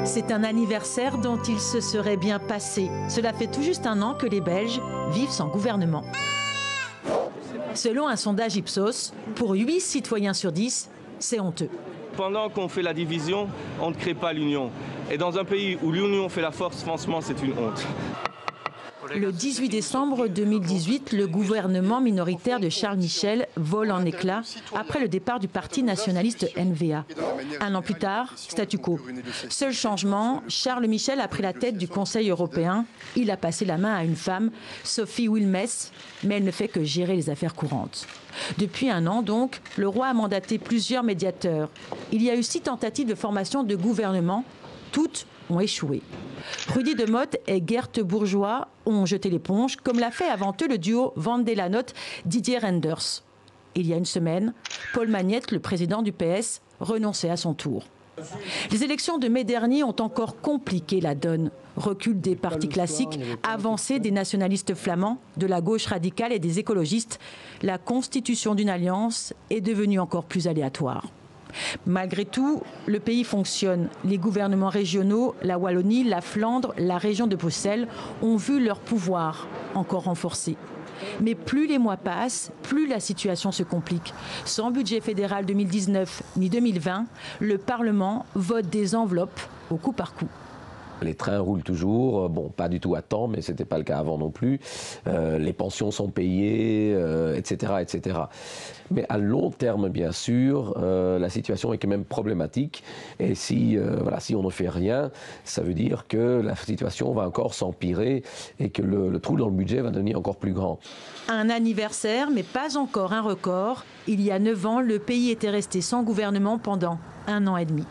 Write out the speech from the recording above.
C'est un anniversaire dont il se serait bien passé. Cela fait tout juste un an que les Belges vivent sans gouvernement. Selon un sondage Ipsos, pour 8 citoyens sur 10, c'est honteux. Pendant qu'on fait la division, on ne crée pas l'union. Et dans un pays où l'union fait la force, franchement, c'est une honte. Le 18 décembre 2018, le gouvernement minoritaire de Charles Michel vole en éclats après le départ du parti nationaliste NVA. Un an plus tard, statu quo. Seul changement, Charles Michel a pris la tête du Conseil européen. Il a passé la main à une femme, Sophie Wilmès, mais elle ne fait que gérer les affaires courantes. Depuis un an donc, le roi a mandaté plusieurs médiateurs. Il y a eu 6 tentatives de formation de gouvernement. Toutes ont échoué. Rudy Demotte et Geert Bourgeois ont jeté l'éponge, comme l'a fait avant eux le duo Van Delanotte-Didier Reynders. Il y a une semaine, Paul Magnette, le président du PS, renonçait à son tour. Les élections de mai dernier ont encore compliqué la donne. Recul des partis classiques, avancée des nationalistes flamands, de la gauche radicale et des écologistes, la constitution d'une alliance est devenue encore plus aléatoire. Malgré tout, le pays fonctionne. Les gouvernements régionaux, la Wallonie, la Flandre, la région de Bruxelles ont vu leur pouvoir encore renforcé. Mais plus les mois passent, plus la situation se complique. Sans budget fédéral 2019 ni 2020, le Parlement vote des enveloppes au coup par coup. Les trains roulent toujours, bon, pas du tout à temps, mais ce n'était pas le cas avant non plus. Les pensions sont payées, etc., etc. Mais à long terme, bien sûr, la situation est quand même problématique. Et si on ne fait rien, ça veut dire que la situation va encore s'empirer et que le trou dans le budget va devenir encore plus grand. Un anniversaire, mais pas encore un record. Il y a 9 ans, le pays était resté sans gouvernement pendant 1 an et demi.